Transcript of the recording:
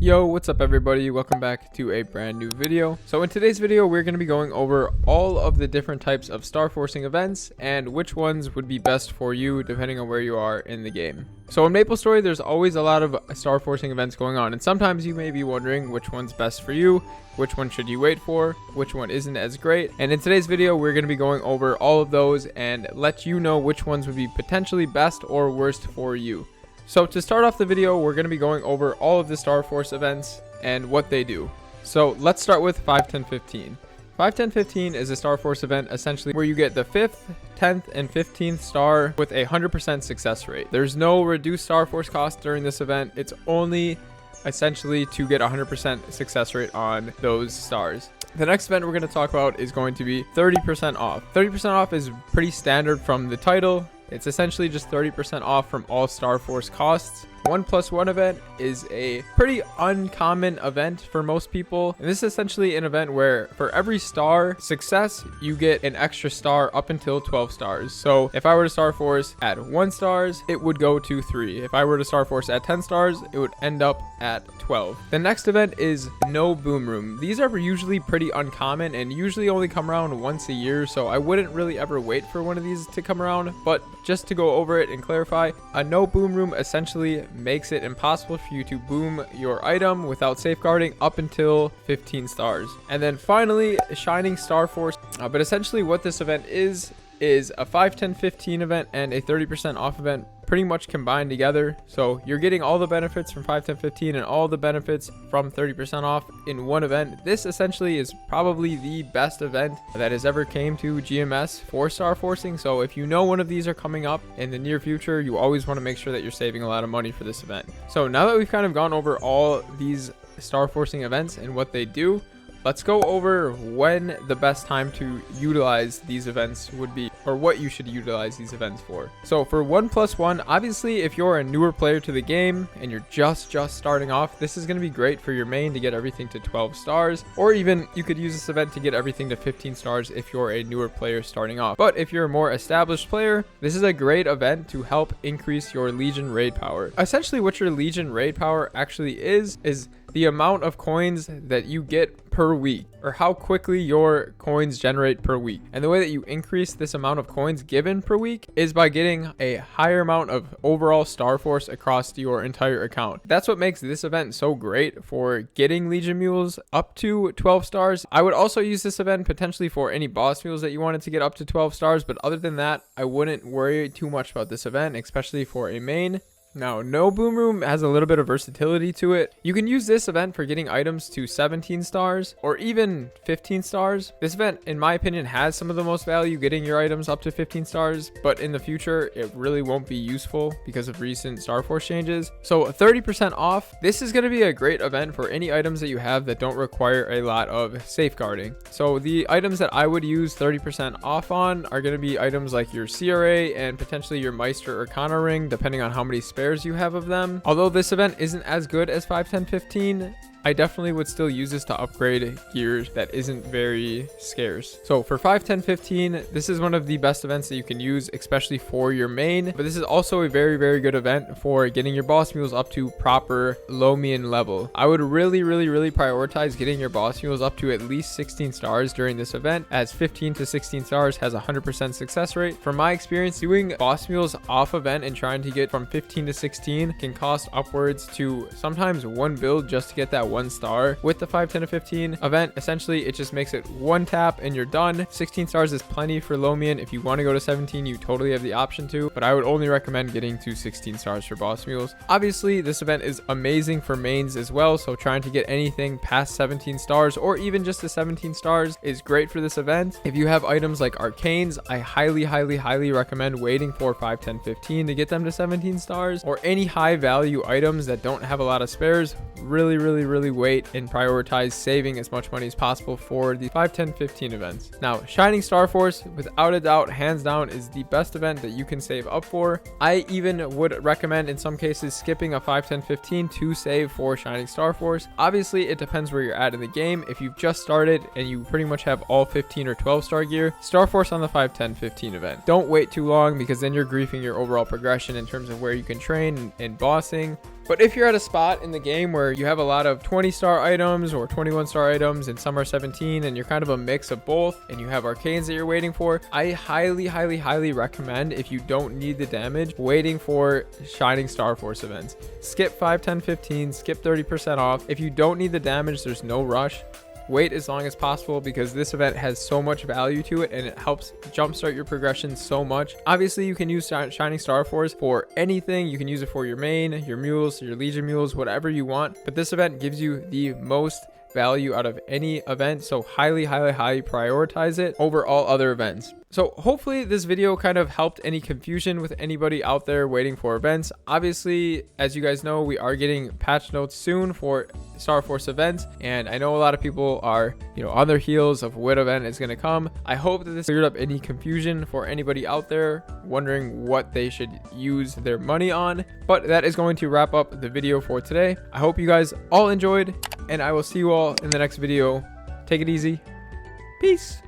Yo, what's up everybody? Welcome back to a brand new video. So in today's video, we're going to be going over all of the different types of Starforcing events and which ones would be best for you depending on where you are in the game. So in Maplestory, there's always a lot of Starforcing events going on, and sometimes you may be wondering which one's best for you, which one should you wait for, which one isn't as great. And in today's video, we're going to be going over all of those and let you know which ones would be potentially best or worst for you. So to start off the video, we're going to be going over all of the Starforce events and what they do. So let's start with 5, 10, 15. 5, 10, 15 is a Starforce event essentially where you get the 5th, 10th, and 15th star with a 100% success rate. There's no reduced Starforce cost during this event. It's only essentially to get 100% success rate on those stars. The next event we're going to talk about is going to be 30% off. 30% off is pretty standard from the title. It's essentially just 30% off from all Starforce costs. 1+1 event is a pretty uncommon event for most people. And this is essentially an event where for every star success, you get an extra star up until 12 stars. So if I were to Starforce at 1 stars, it would go to 3. If I were to Starforce at 10 stars, it would end up at 12. The next event is no boom room. These are usually pretty uncommon and usually only come around once a year. So I wouldn't really ever wait for one of these to come around. But just to go over it and clarify, a no boom room essentially makes it impossible for you to boom your item without safeguarding up until 15 stars. And then finally, Shining Starforce. But essentially what this event is a 5, 10, 15 event and a 30% off event pretty much combined together. So you're getting all the benefits from 5, 10, 15 and all the benefits from 30% off in one event. This essentially is probably the best event that has ever came to GMS for Starforcing. So if you know one of these are coming up in the near future, you always want to make sure that you're saving a lot of money for this event. So now that we've kind of gone over all these Starforcing events and what they do, let's go over when the best time to utilize these events would be, or what you should utilize these events for. So for 1+1, obviously if you're a newer player to the game and you're just starting off, this is going to be great for your main to get everything to 12 stars, or even you could use this event to get everything to 15 stars if you're a newer player starting off. But if you're a more established player, this is a great event to help increase your Legion raid power. Essentially what your Legion raid power actually is the amount of coins that you get per week, or how quickly your coins generate per week. And the way that you increase this amount of coins given per week is by getting a higher amount of overall Starforce across your entire account. That's what makes this event so great for getting Legion mules up to 12 stars. I would also use this event potentially for any boss mules that you wanted to get up to 12 stars, but other than that, I wouldn't worry too much about this event, especially for a main. Now, no boom room has a little bit of versatility to it. You can use this event for getting items to 17 stars or even 15 stars. This event, in my opinion, has some of the most value getting your items up to 15 stars, but in the future, it really won't be useful because of recent Starforce changes. So 30% off, this is going to be a great event for any items that you have that don't require a lot of safeguarding. So the items that I would use 30% off on are going to be items like your CRA and potentially your Meister Arcana ring, depending on how many spares you have of them. Although this event isn't as good as 5, 10, 15, I definitely would still use this to upgrade gear that isn't very scarce. So for 5, 10, 15, this is one of the best events that you can use, especially for your main. But this is also a very good event for getting your boss mules up to proper Lomian level. I would really prioritize getting your boss mules up to at least 16 stars during this event, as 15 to 16 stars has a 100% success rate. From my experience, doing boss mules off event and trying to get from 15 to 16 can cost upwards to sometimes one build just to get that 1 star. With the 5, 10 to 15 event, essentially it just makes it 1 tap and you're done. 16 stars is plenty for Lomian. If you want to go to 17, you totally have the option to, but I would only recommend getting to 16 stars for boss mules. Obviously this event is amazing for mains as well, so trying to get anything past 17 stars or even just to 17 stars is great for this event. If you have items like arcanes, I highly recommend waiting for 5, 10, 15 to get them to 17 stars, or any high value items that don't have a lot of spares. Really wait and prioritize saving as much money as possible for the 5, 10, 15 events. Now, Shining Starforce, without a doubt, hands down, is the best event that you can save up for. I even would recommend in some cases skipping a 5, 10, 15 to save for Shining Starforce. Obviously, it depends where you're at in the game. If you've just started and you pretty much have all 15 or 12 star gear, Starforce on the 5, 10, 15 event. Don't wait too long, because then you're griefing your overall progression in terms of where you can train and bossing. But if you're at a spot in the game where you have a lot of 20-star items or 21-star items and some are 17 and you're kind of a mix of both and you have arcanes that you're waiting for, I highly recommend, if you don't need the damage, waiting for Shining Starforce events. Skip 5, 10, 15, skip 30% off. If you don't need the damage, there's no rush. Wait as long as possible because this event has so much value to it and it helps jumpstart your progression so much. Obviously, you can use Shining Starforce for anything. You can use it for your main, your mules, your Legion mules, whatever you want. But this event gives you the most value out of any event, so highly prioritize it over all other events. So hopefully this video kind of helped any confusion with anybody out there waiting for events. Obviously, as you guys know, we are getting patch notes soon for Starforce events, and I know a lot of people are, on their heels of what event is going to come. I hope that this cleared up any confusion for anybody out there wondering what they should use their money on. But that is going to wrap up the video for today. I hope you guys all enjoyed, and I will see you all in the next video. Take it easy. Peace.